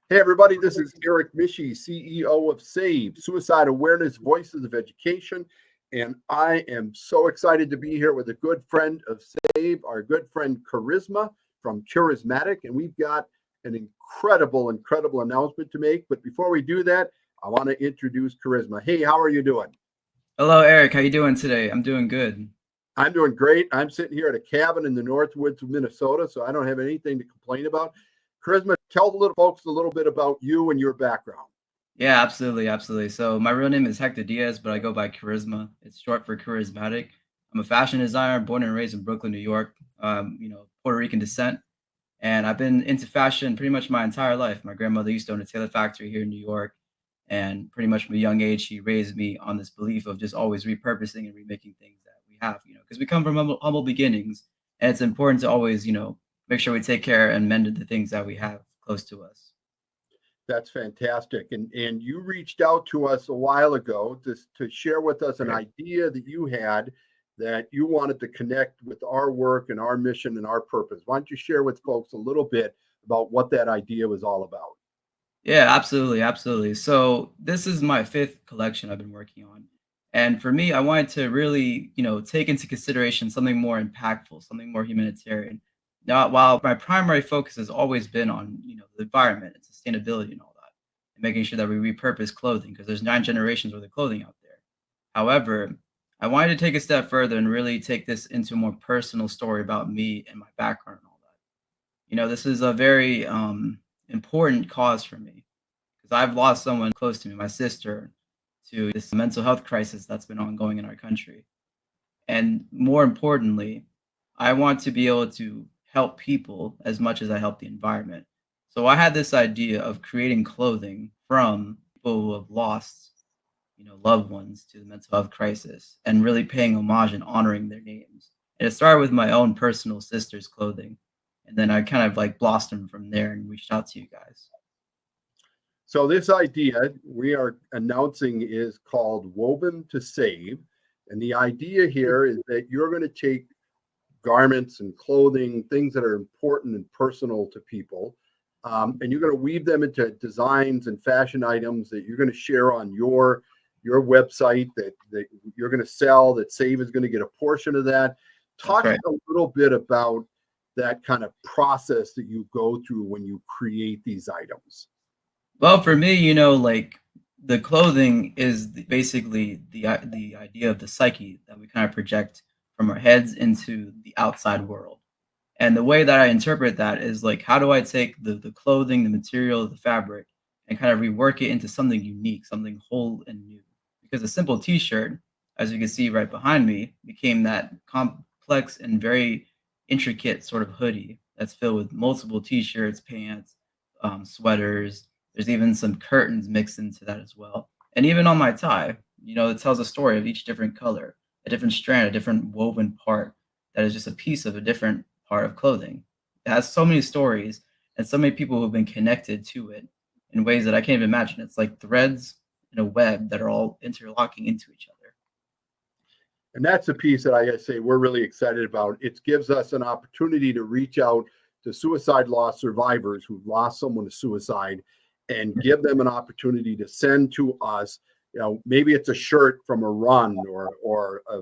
Hey, everybody, this is Erich Mische, CEO of SAVE, Suicide Awareness Voices of Education. And I am so excited to be here with a good friend of SAVE, our good friend Charisma from Kurriizmatic. And we've got an incredible announcement to make. But before we do that, I want to introduce Charisma. Hey, how are you doing? Hello, Eric. How you doing today? I'm doing good. I'm doing great. I'm sitting here at a cabin in the Northwoods of Minnesota, so I don't have anything to complain about. Charisma, tell the little folks a little bit about you and your background. Yeah, absolutely, absolutely. So my real name is Hector Diaz, but I go by Charisma. It's short for Charismatic. I'm a fashion designer, born and raised in Brooklyn, New York. Puerto Rican descent, and I've been into fashion pretty much my entire life. My grandmother used to own a tailor factory here in New York, and pretty much from a young age, she raised me on this belief of just always repurposing and remaking things that we have. Because we come from humble beginnings, and it's important to always, make sure we take care and mend the things that we have close to us. That's fantastic. And you reached out to us a while ago to share with us an idea that you had that you wanted to connect with our work and our mission and our purpose. Why don't you share with folks a little bit about what that idea was all about? Yeah, absolutely, absolutely. So this is my fifth collection I've been working on. And for me, I wanted to really, take into consideration something more impactful, something more humanitarian. Now, while my primary focus has always been on, the environment and sustainability and all that, and making sure that we repurpose clothing, because there's 9 generations worth of clothing out there. However, I wanted to take a step further and really take this into a more personal story about me and my background and all that. This is a very important cause for me because I've lost someone close to me, my sister, to this mental health crisis that's been ongoing in our country. And more importantly, I want to be able to help people as much as I help the environment. So I had this idea of creating clothing from people who have lost, loved ones to the mental health crisis and really paying homage and honoring their names. And it started with my own personal sister's clothing. And then I kind of like blossomed from there and reached out to you guys. So this idea we are announcing is called Woven to Save. And the idea here is that you're going to take garments and clothing, things that are important and personal to people. And you're going to weave them into designs and fashion items that you're going to share on your website that you're going to sell, that Save is going to get a portion of that. That's Talk right. a little bit about that kind of process that you go through when you create these items. Well, for me, like the clothing is basically the idea of the psyche that we kind of project from our heads into the outside world. And the way that I interpret that is like, how do I take the clothing, the material, the fabric, and kind of rework it into something unique, something whole and new? Because a simple T-shirt, as you can see right behind me, became that complex and very intricate sort of hoodie that's filled with multiple T-shirts, pants, sweaters. There's even some curtains mixed into that as well. And even on my tie, it tells a story of each different color, a different strand, a different woven part that is just a piece of a different part of clothing. It has so many stories and so many people who've been connected to it in ways that I can't even imagine. It's like threads in a web that are all interlocking into each other. And that's the piece that I gotta say we're really excited about. It gives us an opportunity to reach out to suicide loss survivors who've lost someone to suicide and give them an opportunity to send to us. Maybe it's a shirt from a run or a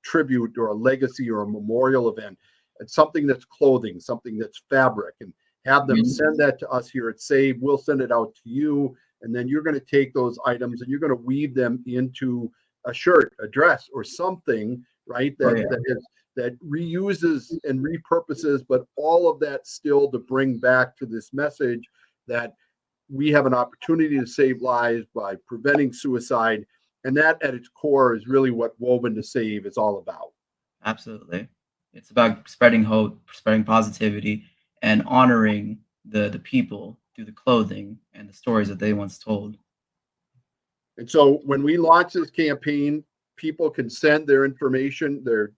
tribute or a legacy or a memorial event. It's something that's clothing, something that's fabric, and have them send that to us here at Save. We'll send it out to you, and then you're going to take those items and you're going to weave them into a shirt, a dress, or something, right? Oh That yeah, that reuses and repurposes, but all of that still to bring back to this message that we have an opportunity to save lives by preventing suicide. And that at its core is really what Woven to Save is all about. absolutely. It's about spreading hope, spreading positivity, and honoring the people through the clothing and the stories that they once told. And so when we launch this campaign, people can send their information, their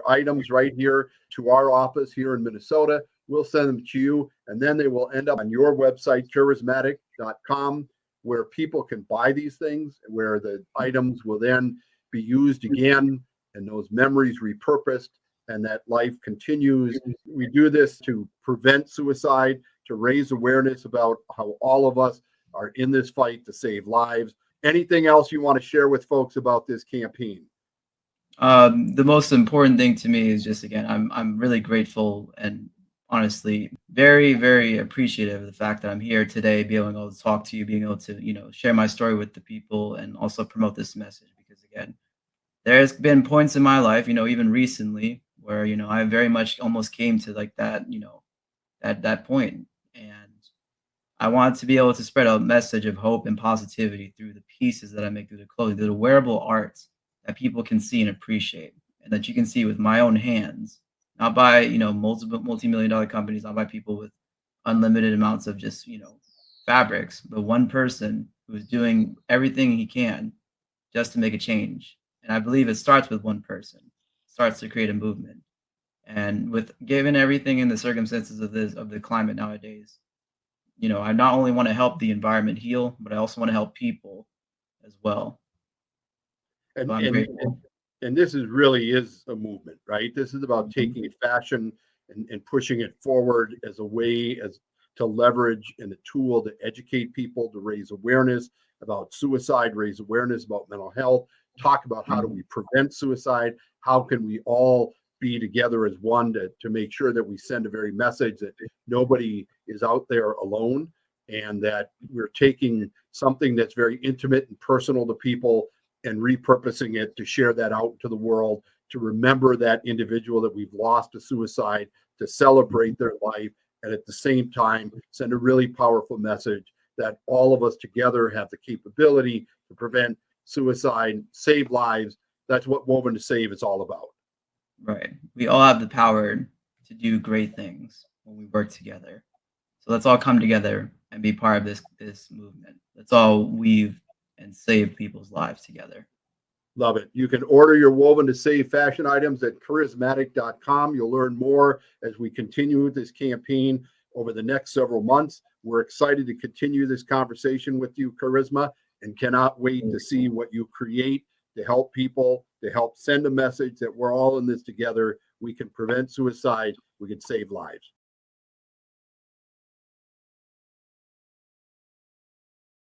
items right here to our office here in Minnesota. We'll send them to you, and then they will end up on your website, kurriizmatic.com, where people can buy these things, where the items will then be used again and those memories repurposed, and that life continues. We do this to prevent suicide, to raise awareness about how all of us are in this fight to save lives. Anything else you want to share with folks about this campaign? The most important thing to me is just, again, I'm really grateful and honestly very, very appreciative of the fact that I'm here today, being able to talk to you, being able to, share my story with the people and also promote this message. Because again, there's been points in my life, even recently, where, I very much almost came to like that, that point. And I want to be able to spread a message of hope and positivity through the pieces that I make, through the clothing, through the wearable arts that people can see and appreciate, and that you can see with my own hands, not by multiple multi-million dollar companies, not by people with unlimited amounts of just fabrics, but one person who's doing everything he can just to make a change. And I believe it starts with one person, starts to create a movement. And with given everything in the circumstances of the climate nowadays, I not only want to help the environment heal, but I also want to help people as well. So And I'm and grateful. and this is really is a movement, right? This is about Mhm. taking fashion and pushing it forward as a way as to leverage and a tool to educate people, to raise awareness about suicide, raise awareness about mental health, talk about how do we prevent suicide, how can we all be together as one to make sure that we send a very message that nobody is out there alone, and that we're taking something that's very intimate and personal to people and repurposing it to share that out to the world, to remember that individual that we've lost to suicide, to celebrate their life, and at the same time send a really powerful message that all of us together have the capability to prevent suicide, save lives. That's what Woven to Save is all about. Right. We all have the power to do great things when we work together. So let's all come together and be part of this movement. Let's all weave and save people's lives together. Love it. You can order your Woven to Save fashion items at Kurriizmatic.com. You'll learn more as we continue with this campaign over the next several months. We're excited to continue this conversation with you, Charisma, and cannot wait to see what you create to help people, to help send a message that we're all in this together. We can prevent suicide. We can save lives.